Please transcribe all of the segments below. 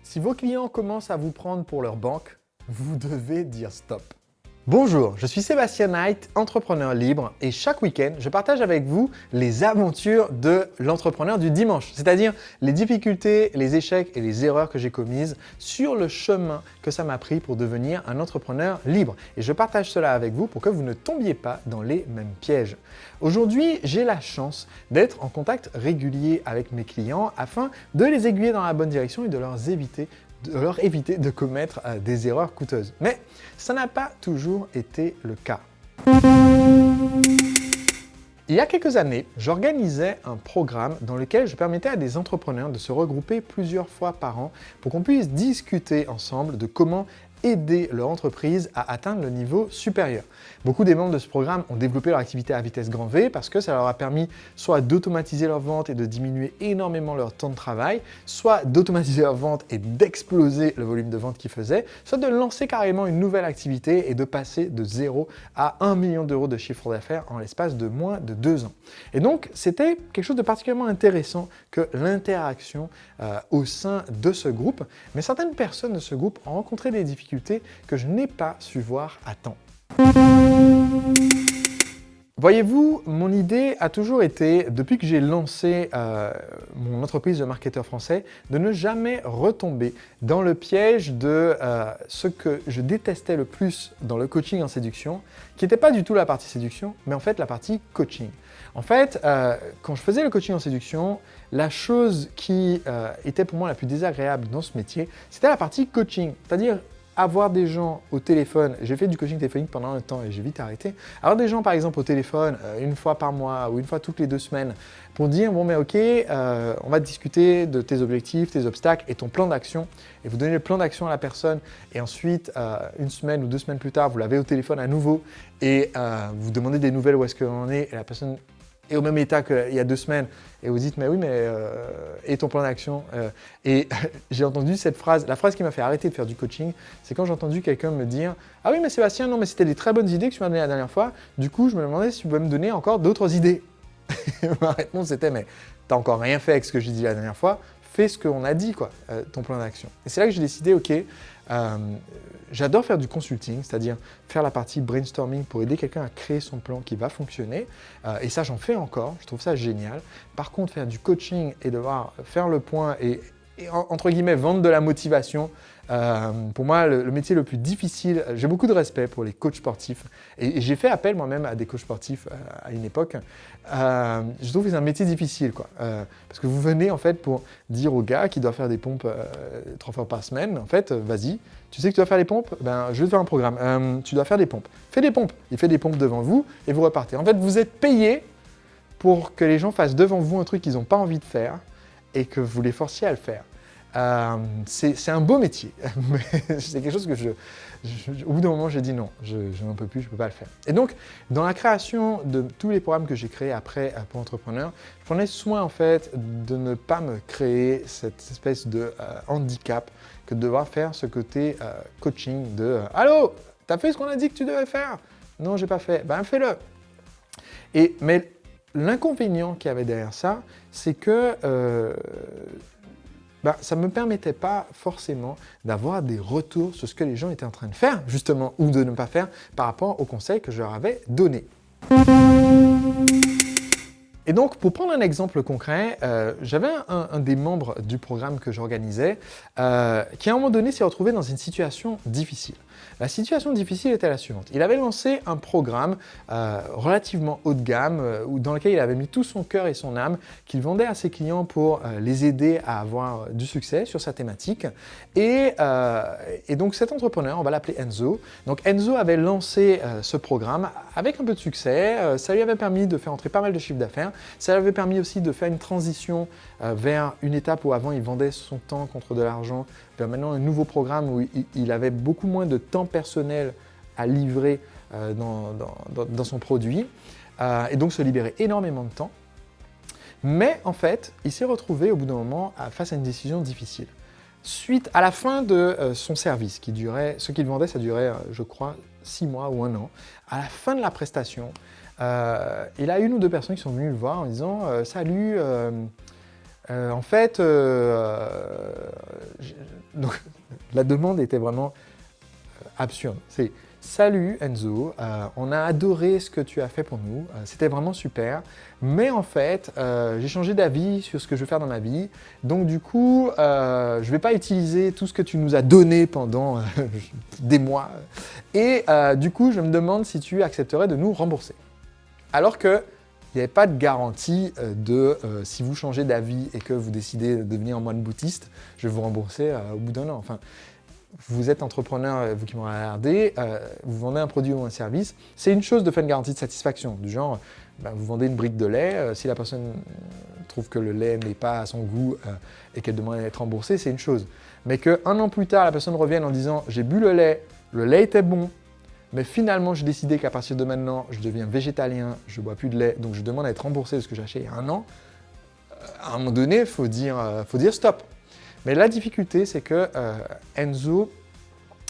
Si vos clients commencent à vous prendre pour leur banque, vous devez dire stop. Bonjour, je suis Sébastien Knight, entrepreneur libre et chaque week-end, je partage avec vous les aventures de l'entrepreneur du dimanche, c'est-à-dire les difficultés, les échecs et les erreurs que j'ai commises sur le chemin que ça m'a pris pour devenir un entrepreneur libre. Et je partage cela avec vous pour que vous ne tombiez pas dans les mêmes pièges. Aujourd'hui, j'ai la chance d'être en contact régulier avec mes clients afin de les aiguiller dans la bonne direction et de leur éviter de commettre des erreurs coûteuses. Mais ça n'a pas toujours été le cas. Il y a quelques années, j'organisais un programme dans lequel je permettais à des entrepreneurs de se regrouper plusieurs fois par an pour qu'on puisse discuter ensemble de comment aider leur entreprise à atteindre le niveau supérieur. Beaucoup des membres de ce programme ont développé leur activité à vitesse grand V parce que ça leur a permis soit d'automatiser leurs ventes et de diminuer énormément leur temps de travail, soit d'automatiser leurs ventes et d'exploser le volume de ventes qu'ils faisaient, soit de lancer carrément une nouvelle activité et de passer de 0 à 1 million d'euros de chiffre d'affaires en l'espace de moins de 2 ans. Et donc, c'était quelque chose de particulièrement intéressant que l'interaction au sein de ce groupe. Mais certaines personnes de ce groupe ont rencontré des difficultés que je n'ai pas su voir à temps. Voyez-vous, mon idée a toujours été, depuis que j'ai lancé mon entreprise de marketeur français, de ne jamais retomber dans le piège de ce que je détestais le plus dans le coaching en séduction, qui n'était pas du tout la partie séduction, mais en fait la partie coaching. En fait, quand je faisais le coaching en séduction, la chose qui était pour moi la plus désagréable dans ce métier, c'était la partie coaching, c'est-à-dire avoir des gens au téléphone, j'ai fait du coaching téléphonique pendant un temps et j'ai vite arrêté, avoir des gens par exemple au téléphone une fois par mois ou une fois toutes les 2 semaines pour dire bon mais ok, on va discuter de tes objectifs, tes obstacles et ton plan d'action et vous donnez le plan d'action à la personne et ensuite 1 semaine ou 2 semaines plus tard vous l'avez au téléphone à nouveau et vous demandez des nouvelles où est-ce qu'on en est et la personne est au même état qu'il y a 2 semaines et vous dites mais oui mais et ton plan d'action et j'ai entendu cette phrase, la phrase qui m'a fait arrêter de faire du coaching, c'est quand j'ai entendu quelqu'un me dire ah oui mais Sébastien non mais c'était des très bonnes idées que tu m'as données la dernière fois, du coup je me demandais si tu pouvais me donner encore d'autres idées. Ma réponse c'était mais t'as encore rien fait avec ce que j'ai dit la dernière fois, fais ce qu'on a dit quoi, ton plan d'action. Et c'est là que j'ai décidé ok, j'adore faire du consulting, c'est-à-dire faire la partie brainstorming pour aider quelqu'un à créer son plan qui va fonctionner. Et ça, j'en fais encore, je trouve ça génial. Par contre, faire du coaching et devoir faire le point et entre guillemets, vendre de la motivation, pour moi, le métier le plus difficile, j'ai beaucoup de respect pour les coachs sportifs et j'ai fait appel moi-même à des coachs sportifs à une époque. Je trouve que c'est un métier difficile, quoi, parce que vous venez en fait pour dire au gars qui doit faire des pompes 3 fois par semaine, en fait, vas-y, tu sais que tu dois faire les pompes, ben, je vais te faire un programme, tu dois faire des pompes. Fais des pompes, il fait des pompes devant vous et vous repartez. En fait, vous êtes payé pour que les gens fassent devant vous un truc qu'ils n'ont pas envie de faire et que vous les forciez à le faire. C'est un beau métier, mais c'est quelque chose que au bout d'un moment, j'ai dit non, je n'en peux plus, je ne peux pas le faire. Et donc, dans la création de tous les programmes que j'ai créés après pour entrepreneurs, je prenais soin en fait de ne pas me créer cette espèce de handicap que de devoir faire ce côté coaching de « Allô, t'as fait ce qu'on a dit que tu devais faire ?» « Non, j'ai pas fait. » Ben, fais-le. Mais l'inconvénient qu'il y avait derrière ça, c'est que ça ne me permettait pas forcément d'avoir des retours sur ce que les gens étaient en train de faire, justement, ou de ne pas faire par rapport aux conseils que je leur avais donnés. Et donc, pour prendre un exemple concret, j'avais un des membres du programme que j'organisais qui, à un moment donné, s'est retrouvé dans une situation difficile. La situation difficile était la suivante. Il avait lancé un programme relativement haut de gamme dans lequel il avait mis tout son cœur et son âme qu'il vendait à ses clients pour les aider à avoir du succès sur sa thématique. Et donc cet entrepreneur, on va l'appeler Enzo. Donc Enzo avait lancé ce programme avec un peu de succès. Ça lui avait permis de faire entrer pas mal de chiffre d'affaires. Ça lui avait permis aussi de faire une transition vers une étape où avant il vendait son temps contre de l'argent, vers maintenant un nouveau programme où il avait beaucoup moins de temps personnel à livrer dans son produit et donc se libérer énormément de temps. Mais en fait, il s'est retrouvé au bout d'un moment face à une décision difficile. Suite à la fin de son service, qui durait, ce qu'il vendait, ça durait, je crois, 6 mois ou 1 an. À la fin de la prestation, il a 1 ou 2 personnes qui sont venues le voir en disant « Salut, En fait, donc, la demande était vraiment absurde. C'est salut Enzo, on a adoré ce que tu as fait pour nous, c'était vraiment super, mais en fait, j'ai changé d'avis sur ce que je veux faire dans ma vie, donc du coup, je ne vais pas utiliser tout ce que tu nous as donné pendant des mois, et du coup, je me demande si tu accepterais de nous rembourser. Alors que il n'y avait pas de garantie si vous changez d'avis et que vous décidez de devenir moine bouddhiste, je vais vous rembourser au bout d'un an. Enfin, vous êtes entrepreneur, vous qui m'en regardez, vous vendez un produit ou un service, c'est une chose de faire une garantie de satisfaction, du genre, vous vendez une brique de lait, si la personne trouve que le lait n'est pas à son goût et qu'elle demande à être remboursée, c'est une chose. Mais qu'un an plus tard, la personne revienne en disant « j'ai bu le lait était bon, mais finalement j'ai décidé qu'à partir de maintenant, je deviens végétalien, je ne bois plus de lait, donc je demande à être remboursé de ce que j'ai acheté il y a un an », à un moment donné, il faut dire stop. Mais la difficulté, c'est que Enzo,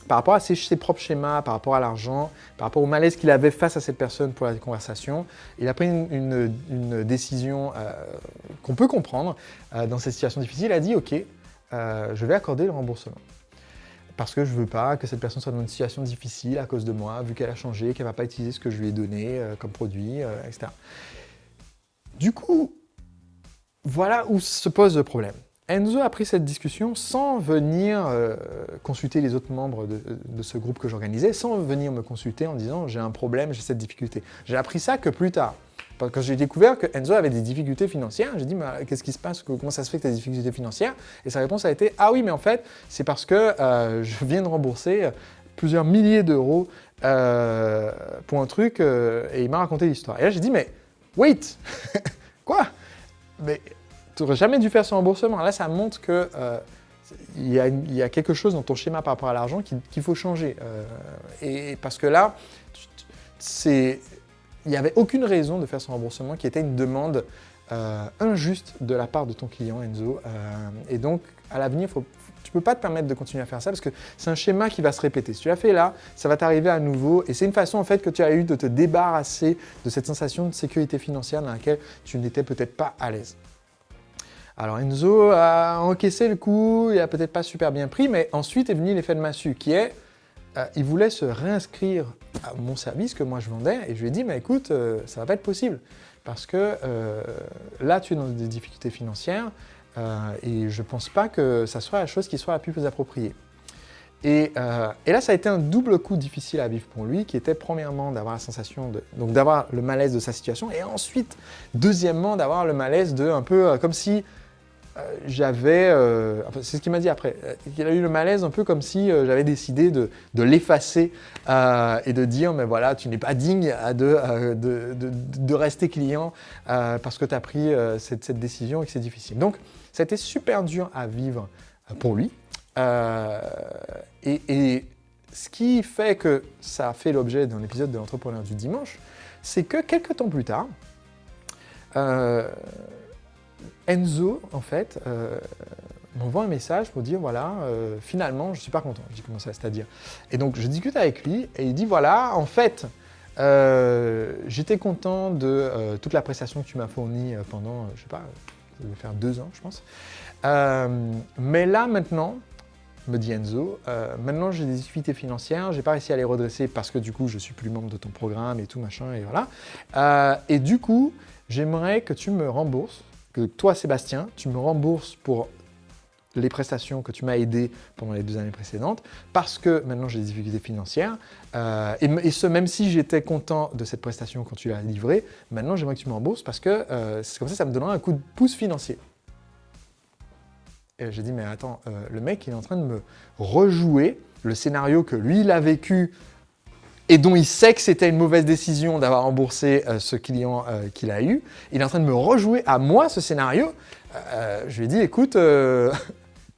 par rapport à ses propres schémas, par rapport à l'argent, par rapport au malaise qu'il avait face à cette personne pour la conversation, il a pris une décision qu'on peut comprendre dans cette situation difficile. Il a dit « Ok, je vais accorder le remboursement. Parce que je ne veux pas que cette personne soit dans une situation difficile à cause de moi, vu qu'elle a changé, qu'elle ne va pas utiliser ce que je lui ai donné comme produit, etc. » Du coup, voilà où se pose le problème. Enzo a pris cette discussion sans venir consulter les autres membres de ce groupe que j'organisais, sans venir me consulter en disant « j'ai un problème, j'ai cette difficulté ». J'ai appris ça que plus tard. Quand j'ai découvert que Enzo avait des difficultés financières, j'ai dit « qu'est-ce qui se passe? Comment ça se fait que tu as des difficultés financières ?» Et sa réponse a été « ah oui, mais en fait, c'est parce que je viens de rembourser plusieurs milliers d'euros pour un truc et il m'a raconté l'histoire. » Et là, j'ai dit « mais wait, quoi? Mais tu n'aurais jamais dû faire ce remboursement. » Là, ça montre que il y a quelque chose dans ton schéma par rapport à l'argent qu'il faut changer. Et parce que là, il n'y avait aucune raison de faire ce remboursement qui était une demande injuste de la part de ton client, Enzo. Et donc, à l'avenir, tu ne peux pas te permettre de continuer à faire ça parce que c'est un schéma qui va se répéter. Si tu l'as fait là, ça va t'arriver à nouveau. Et c'est une façon en fait que tu as eu de te débarrasser de cette sensation de sécurité financière dans laquelle tu n'étais peut-être pas à l'aise. Alors Enzo a encaissé le coup, il n'a peut-être pas super bien pris, mais ensuite est venu l'effet de massue qui est, il voulait se réinscrire à mon service que moi je vendais et je lui ai dit, mais écoute, ça va pas être possible parce que là tu es dans des difficultés financières et je pense pas que ça soit la chose qui soit la plus appropriée. Et là, ça a été un double coup difficile à vivre pour lui, qui était premièrement d'avoir la sensation donc d'avoir le malaise de sa situation, et ensuite, deuxièmement, d'avoir le malaise de un peu comme si j'avais, enfin, c'est ce qu'il m'a dit après, il a eu le malaise un peu comme si j'avais décidé de l'effacer et de dire, mais voilà, tu n'es pas digne de rester client parce que tu as pris cette décision et que c'est difficile. Donc, ça a été super dur à vivre pour lui. Et ce qui fait que ça a fait l'objet d'un épisode de l'Entrepreneur du Dimanche, c'est que quelques temps plus tard, Enzo, en fait, m'envoie un message pour dire, voilà, finalement, je ne suis pas content. Je dis, comment ça, c'est-à-dire? Et donc, je discute avec lui et il dit, voilà, en fait, j'étais content de toute la prestation que tu m'as fournie pendant, je ne sais pas, ça devait faire 2 ans, je pense. Mais là, maintenant, me dit Enzo, maintenant j'ai des difficultés financières, j'ai pas réussi à les redresser parce que du coup je suis plus membre de ton programme et tout machin et voilà. Et du coup, j'aimerais que tu me rembourses, que toi Sébastien, tu me rembourses pour les prestations que tu m'as aidé pendant les 2 années précédentes, parce que maintenant j'ai des difficultés financières, et ce même si j'étais content de cette prestation quand tu l'as livrée, maintenant j'aimerais que tu me rembourses parce que c'est comme ça me donnera un coup de pouce financier. Et j'ai dit, mais attends, le mec, il est en train de me rejouer le scénario que lui, il a vécu et dont il sait que c'était une mauvaise décision d'avoir remboursé ce client qu'il a eu. Il est en train de me rejouer à moi ce scénario. Je lui ai dit, écoute,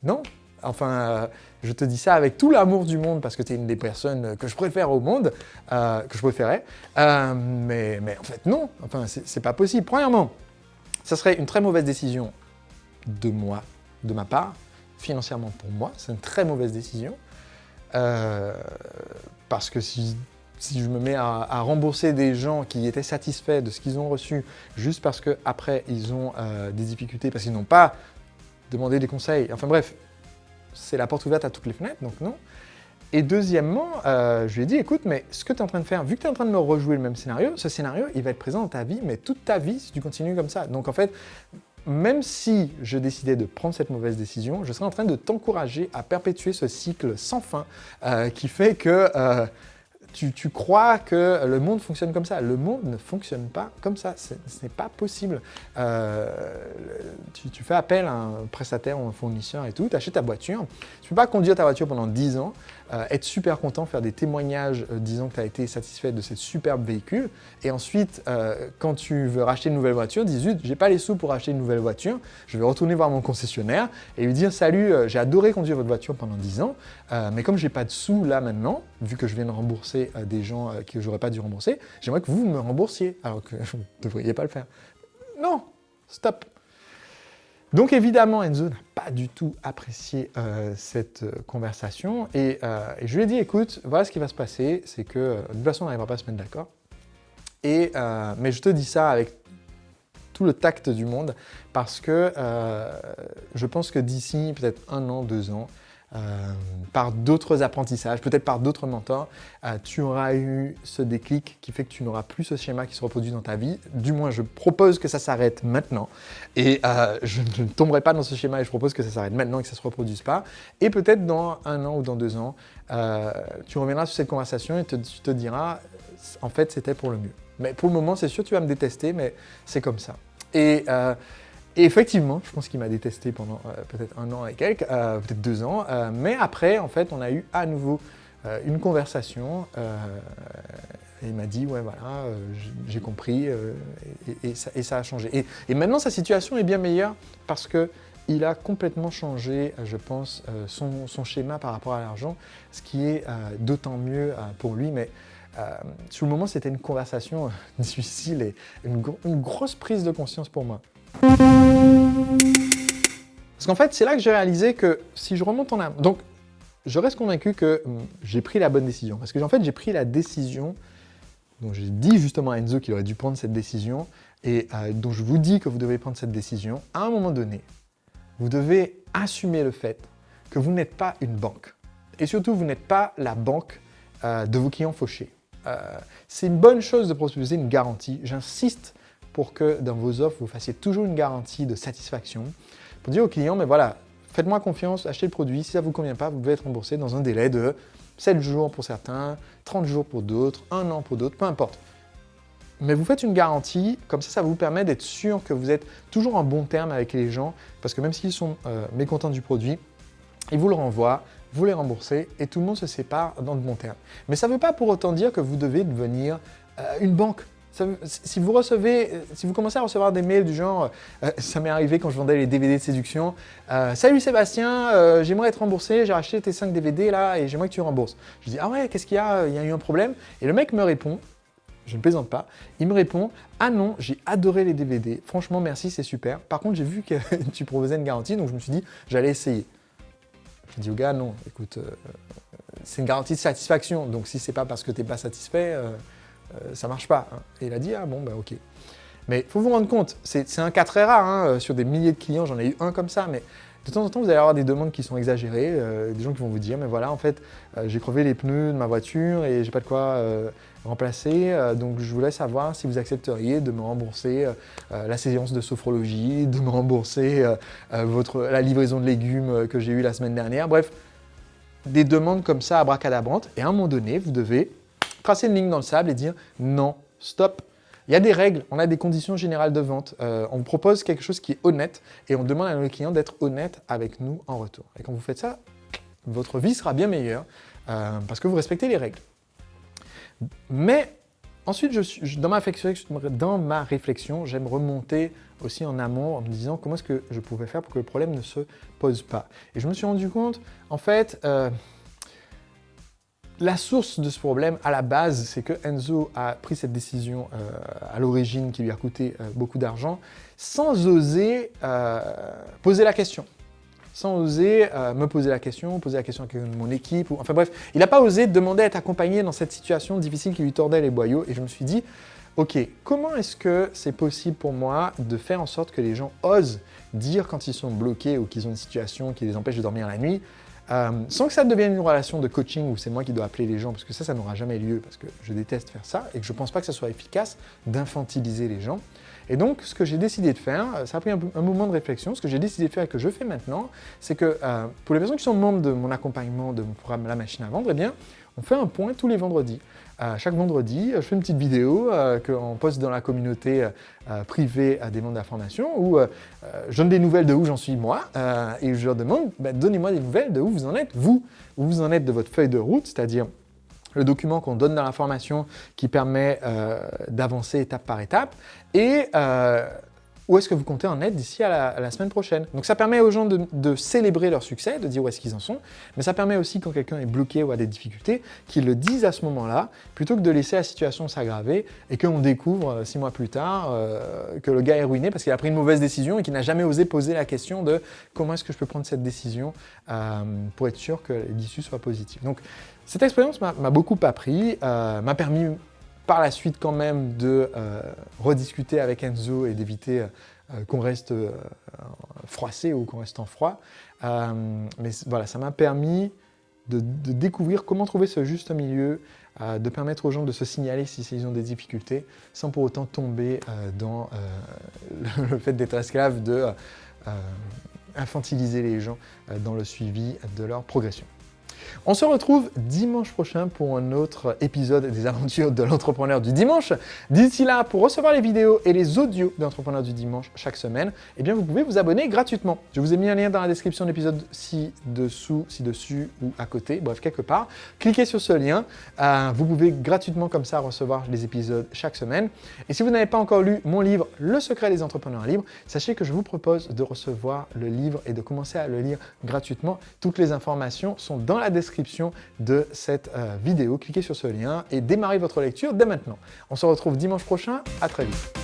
non. Enfin, je te dis ça avec tout l'amour du monde parce que tu es une des personnes que je préfère au monde, que je préférais. Mais en fait, non. Enfin, c'est pas possible. Premièrement, ça serait une très mauvaise décision de moi, de ma part, financièrement pour moi, c'est une très mauvaise décision, parce que si si je me mets à rembourser des gens qui étaient satisfaits de ce qu'ils ont reçu juste parce qu'après ils ont des difficultés, parce qu'ils n'ont pas demandé des conseils, enfin bref, c'est la porte ouverte à toutes les fenêtres, donc non. Et deuxièmement, je lui ai dit, écoute, mais ce que tu es en train de faire, vu que tu es en train de me rejouer le même scénario, ce scénario, il va être présent dans ta vie, mais toute ta vie, si tu continues comme ça. Donc en fait, même si je décidais de prendre cette mauvaise décision, je serais en train de t'encourager à perpétuer ce cycle sans fin qui fait que tu crois que le monde fonctionne comme ça. Le monde ne fonctionne pas comme ça. Ce n'est pas possible. Tu fais appel à un prestataire ou un fournisseur et tout, tu achètes ta voiture. Tu ne peux pas conduire ta voiture pendant 10 ans, être super content, faire des témoignages disant que tu as été satisfait de ce superbe véhicule. Et ensuite, quand tu veux racheter une nouvelle voiture, dis zut, j'ai pas les sous pour acheter une nouvelle voiture. Je vais retourner voir mon concessionnaire et lui dire salut, j'ai adoré conduire votre voiture pendant 10 ans, mais comme j'ai pas de sous là maintenant, vu que je viens de rembourser des gens que j'aurais pas dû rembourser, j'aimerais que vous me remboursiez, alors que vous ne devriez pas le faire. Non, stop. Donc évidemment, Enzo n'a pas du tout apprécié cette conversation et je lui ai dit, écoute, voilà ce qui va se passer, c'est que de toute façon, on n'arrivera pas à se mettre d'accord. Mais je te dis ça avec tout le tact du monde parce que je pense que d'ici peut-être 1 an, 2 ans, par d'autres apprentissages, peut-être par d'autres mentors, tu auras eu ce déclic qui fait que tu n'auras plus ce schéma qui se reproduit dans ta vie. Du moins, je propose que ça s'arrête maintenant. Et je ne tomberai pas dans ce schéma et je propose que ça s'arrête maintenant et que ça ne se reproduise pas. Et peut-être dans 1 an ou dans 2 ans, tu reviendras sur cette conversation et tu te diras, en fait, c'était pour le mieux. Mais pour le moment, c'est sûr, tu vas me détester, mais c'est comme ça. Et effectivement, je pense qu'il m'a détesté pendant peut-être 1 an et quelques, peut-être 2 ans. Mais après, en fait, on a eu à nouveau une conversation. Et il m'a dit, ouais, voilà, j'ai compris et ça a changé. Et maintenant, sa situation est bien meilleure parce qu'il a complètement changé, je pense, son schéma par rapport à l'argent, ce qui est d'autant mieux pour lui. Mais sur le moment, c'était une conversation difficile et une grosse prise de conscience pour moi. Parce qu'en fait, c'est là que j'ai réalisé que si je remonte en arrière... Donc, je reste convaincu que j'ai pris la bonne décision. Parce que en fait, j'ai pris la décision dont j'ai dit justement à Enzo qu'il aurait dû prendre cette décision et dont je vous dis que vous devez prendre cette décision. À un moment donné, vous devez assumer le fait que vous n'êtes pas une banque. Et surtout, vous n'êtes pas la banque de vos clients fauchés. C'est une bonne chose de proposer une garantie. J'insiste pour que dans vos offres, vous fassiez toujours une garantie de satisfaction. Pour dire aux clients, mais voilà, faites-moi confiance, achetez le produit. Si ça ne vous convient pas, vous pouvez être remboursé dans un délai de 7 jours pour certains, 30 jours pour d'autres, 1 an pour d'autres, peu importe. Mais vous faites une garantie, comme ça vous permet d'être sûr que vous êtes toujours en bon terme avec les gens, parce que même s'ils sont mécontents du produit, ils vous le renvoient, vous les remboursez et tout le monde se sépare dans de bons termes. Mais ça ne veut pas pour autant dire que vous devez devenir une banque. Si vous commencez à recevoir des mails du genre, ça m'est arrivé quand je vendais les DVD de séduction, salut Sébastien, j'aimerais être remboursé, j'ai racheté tes 5 DVD là et j'aimerais que tu rembourses. Je dis, ah ouais, qu'est-ce qu'il y a? Il y a eu un problème? Et le mec me répond, je ne plaisante pas, il me répond, ah non, j'ai adoré les DVD, franchement merci, c'est super. Par contre, j'ai vu que tu proposais une garantie, donc je me suis dit, j'allais essayer. Je dis au gars, non, écoute, c'est une garantie de satisfaction, donc si c'est pas parce que tu n'es pas satisfait, ça marche pas. Hein. Et il a dit, ah bon, bah ok. Mais il faut vous rendre compte, c'est un cas très rare, hein, sur des milliers de clients, j'en ai eu un comme ça, mais de temps en temps, vous allez avoir des demandes qui sont exagérées, des gens qui vont vous dire, mais voilà, en fait, j'ai crevé les pneus de ma voiture et j'ai pas de quoi remplacer, donc je voulais savoir si vous accepteriez de me rembourser la séance de sophrologie, de me rembourser la livraison de légumes que j'ai eue la semaine dernière, bref, des demandes comme ça abracadabrantes, et à un moment donné, vous devez tracer une ligne dans le sable et dire non, stop. Il y a des règles, on a des conditions générales de vente. On propose quelque chose qui est honnête et on demande à nos clients d'être honnêtes avec nous en retour. Et quand vous faites ça, votre vie sera bien meilleure parce que vous respectez les règles. Mais ensuite, dans ma réflexion, j'aime remonter aussi en amont en me disant comment est-ce que je pouvais faire pour que le problème ne se pose pas. Et je me suis rendu compte, en fait, la source de ce problème, à la base, c'est que Enzo a pris cette décision à l'origine qui lui a coûté beaucoup d'argent sans oser poser la question, sans oser me poser la question à quelqu'un de mon équipe. Enfin bref, il n'a pas osé demander à être accompagné dans cette situation difficile qui lui tordait les boyaux. Et je me suis dit, ok, comment est-ce que c'est possible pour moi de faire en sorte que les gens osent dire quand ils sont bloqués ou qu'ils ont une situation qui les empêche de dormir la nuit, sans que ça devienne une relation de coaching où c'est moi qui dois appeler les gens, parce que ça n'aura jamais lieu, parce que je déteste faire ça, et que je ne pense pas que ça soit efficace d'infantiliser les gens. Et donc, ce que j'ai décidé de faire, ça a pris un moment de réflexion, ce que j'ai décidé de faire et que je fais maintenant, c'est que pour les personnes qui sont membres de mon accompagnement, de mon programme La Machine à Vendre, eh bien, on fait un point tous les vendredis. Chaque vendredi, je fais une petite vidéo qu'on poste dans la communauté privée des membres de la formation où je donne des nouvelles de où j'en suis moi et je leur demande, donnez-moi des nouvelles de où vous en êtes, vous. Où vous en êtes de votre feuille de route, c'est-à-dire le document qu'on donne dans la formation qui permet d'avancer étape par étape et où est-ce que vous comptez en être d'ici à la semaine prochaine. Donc ça permet aux gens de célébrer leur succès, de dire où est-ce qu'ils en sont, mais ça permet aussi quand quelqu'un est bloqué ou a des difficultés, qu'ils le disent à ce moment-là, plutôt que de laisser la situation s'aggraver et qu'on découvre 6 mois plus tard que le gars est ruiné parce qu'il a pris une mauvaise décision et qu'il n'a jamais osé poser la question de comment est-ce que je peux prendre cette décision pour être sûr que l'issue soit positive. Donc cette expérience m'a beaucoup appris, m'a permis par la suite quand même de rediscuter avec Enzo et d'éviter qu'on reste froissé ou qu'on reste en froid. Mais voilà, ça m'a permis de découvrir comment trouver ce juste milieu, de permettre aux gens de se signaler s'ils ont des difficultés, sans pour autant tomber dans le fait d'être esclave, de infantiliser les gens dans le suivi de leur progression. On se retrouve dimanche prochain pour un autre épisode des aventures de l'entrepreneur du dimanche. D'ici là, pour recevoir les vidéos et les audios de l'entrepreneur du dimanche chaque semaine, eh bien vous pouvez vous abonner gratuitement. Je vous ai mis un lien dans la description de l'épisode ci-dessous, ci-dessus ou à côté, bref, quelque part. Cliquez sur ce lien. Vous pouvez gratuitement comme ça recevoir les épisodes chaque semaine. Et si vous n'avez pas encore lu mon livre, Le secret des entrepreneurs libres, sachez que je vous propose de recevoir le livre et de commencer à le lire gratuitement. Toutes les informations sont dans la description de cette vidéo. Cliquez sur ce lien et démarrez votre lecture dès maintenant. On se retrouve dimanche prochain. À très vite.